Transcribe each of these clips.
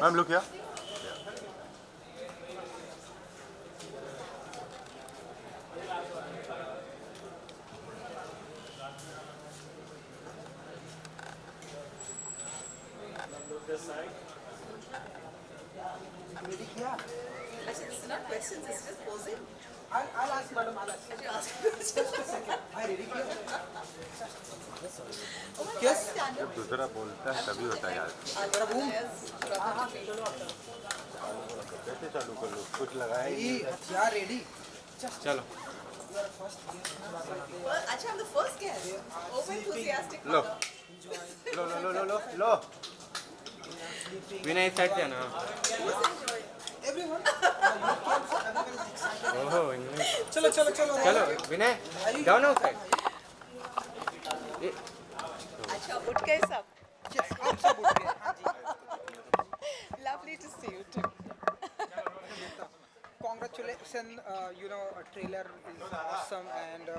Ma'am, look here. Ready किया? Actually, it's not questions, it's just posing. I'll ask madam. I'll ask. You ask Just a second. I ready किया? Oh my Yes. God, stand up. दूसरा बोलता है तभी होता है यार. कैसे चालू कर लो? कुछ लगाया ही ये नहीं. हथियार ready. चलो Well, actually, I'm the first guest. Oh, enthusiastic. Low mother. Low low low low low low. Vinay side से ना. Who's enjoying? Everyone. Everyone is excited. ओहो इंग्लिश. चलो चलो चलो. चलो विनय डाउन आउट साइड. अच्छा, उठ गए सब. Yes, आप सब उठ गए. हाँ जी. Lovely to see you too. Congratulations, trailer is awesome and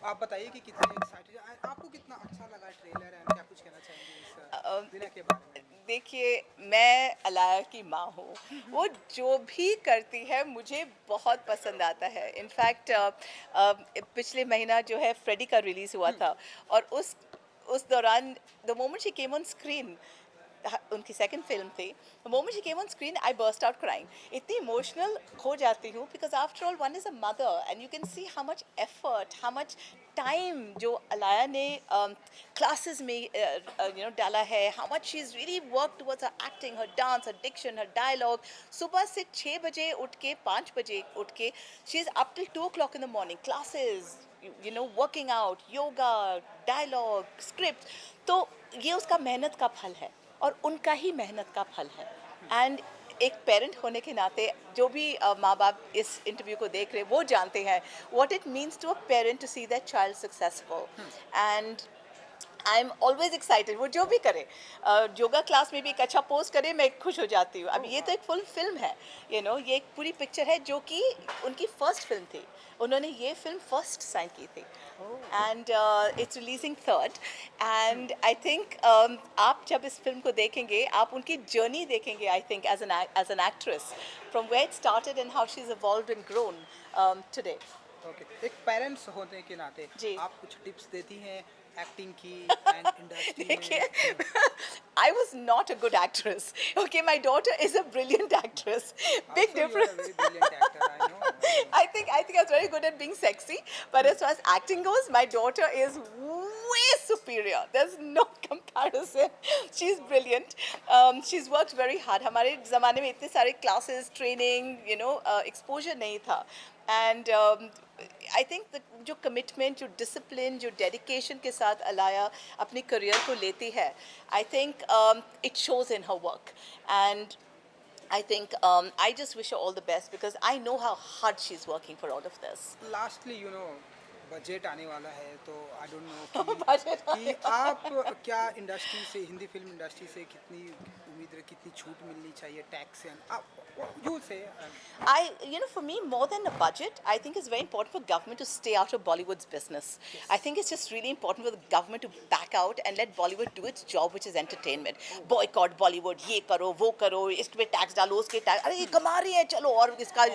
आप बताइए कि कितने excited आपको कितना अच्छा लगा ट्रेलर एंड क्या कुछ कहना चाहेंगे इस विनय के बारे में. देखिए, मैं अलाया की माँ हूँ. वो जो भी करती है मुझे बहुत पसंद आता है. इनफैक्ट पिछले महीना जो है फ्रेडी का रिलीज़ हुआ था और उस दौरान the moment she came on screen, उनकी सेकंड फिल्म थी, the moment she came on screen I burst out crying. इतनी इमोशनल हो जाती हूँ because after all one is a mother and you can see how much effort, how much time जो अलाया ने classes में डाला है, how much she is really work towards her acting, her dance, her diction, her dialogue. सुबह से 6 बजे उठ के 5 बजे उठ के she is up till 2 o'clock in the morning, classes, working out, yoga, dialogue, script. तो ये उसका मेहनत का फल है और उनका ही मेहनत का फल है. एंड एक पेरेंट होने के नाते जो भी माँ बाप इस इंटरव्यू को देख रहे हैं वो जानते हैं what it means to a parent to see that child successful. And I am always excited. वो जो भी करे, योगा क्लास में भी एक अच्छा पोस्ट करे, मैं खुश हो जाती हूँ. अभी ये तो एक फुल फिल्म है, ये एक पूरी पिक्चर है जो कि उनकी फर्स्ट फिल्म थी. उन्होंने ये फिल्म फर्स्ट साइन की थी and it's releasing third. And I think आप जब इस फिल्म को देखेंगे आप उनकी जर्नी देखेंगे. I think as an actress from where it started and how she is evolved and grown today. Okay, एक पेरेंट्स होने के नाते जी. आप कुछ टिप्स देती हैं एक्टिंग की एंड इंडस्ट्री में. देखिए, I was not a good actress. Okay, my daughter is a brilliant actress. Big Also, you are a difference. very brilliant actor, I know. I think I was very good at being sexy, but as far as acting goes, my daughter is way superior. There's no comparison. She's brilliant. She's worked very hard. हमारे ज़माने में इतने सारे classes, training, exposure नहीं था. And I think जो commitment, जो discipline, जो डेडिकेशन के साथ अलाया अपनी करियर को लेती है, I think it shows in her work. And I think I just wish her all the best because I know how hard she's working for all of this. Lastly budget आने वाला है तो I don't know Budget कि आप क्या industry से, Hindi film industry से कितनी उम्मीद है, कितनी छूट मिलनी चाहिए टैक्स से. आप यू से For me, more than a budget, I think it's very important for government to stay out of Bollywood's business. Yes. I think it's just really important for the government to back out and let Bollywood do its job, which is entertainment. Boycott Bollywood, ये करो, वो करो, इसमें tax डालो, उसके tax, अरे ये कमा रही है, चलो और इसका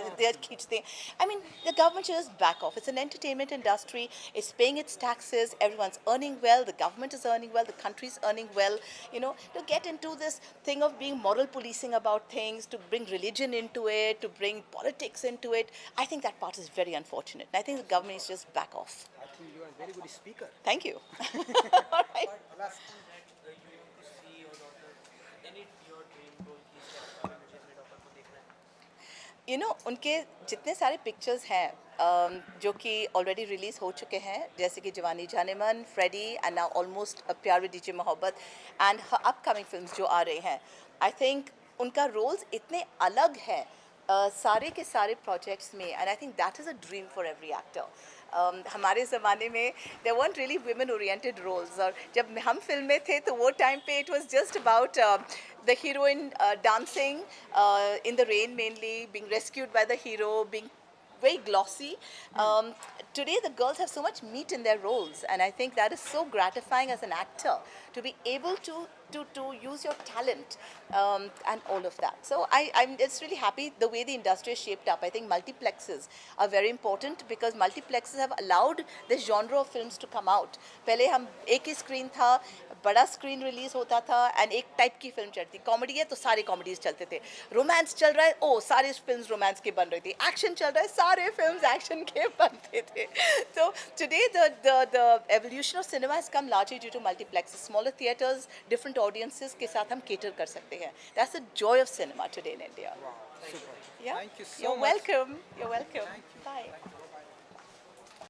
खींचते हैं. I mean, the government should just back off. It's an entertainment industry. It's paying its taxes. Everyone's earning well. The government is earning well. The country is earning well. To get into this thing of being moral policing about things, to bring religion into it, to bring politics into it, I think that part is very unfortunate. And I think the government needs to just back off. I think you are very good speaker. Thank you. All right. Last उनके जितने सारे pictures हैं जो कि already release हो चुके हैं, जैसे कि जवानी जाने मन, फ्रेडी एंड नाउ ऑलमोस्ट प्यार विद डीजे मोहब्बत एंड अपकमिंग फिल्म्स जो आ रहे हैं, आई थिंक उनका रोल्स इतने अलग हैं सारे के सारे प्रोजेक्ट्स में. And I think that is a dream for every actor. हमारे ज़माने में there weren't really women oriented roles, और जब हम फिल्म में थे तो वो टाइम पे it was just about the heroine dancing in the rain, mainly being rescued by the hero, being very glossy. Today the girls have so much meat in their roles, and I think that is so gratifying as an actor to be able to to use your talent and all of that. So I'm just really happy the way the industry is shaped up. I think multiplexes are very important because multiplexes have allowed this genre of films to come out. पहले हम एक ही screen था, बड़ा screen release होता था and एक type की film चलती, कॉमेडी है तो सारे कॉमेडीज चलते थे, रोमांस चल रहा है ओ सारे फिल्म्स रोमांस के बन रही थी, एक्शन चल रहा है सारे फिल्म्स एक्शन के बनते थे. So today the evolution of cinema has come largely due to multiplexes, smaller theaters, different audiences के साथ हम cater कर सकते हैं. That's the joy of cinema today in India. Wow, super. Yeah. Thank you so You're much. welcome. You're welcome. Bye.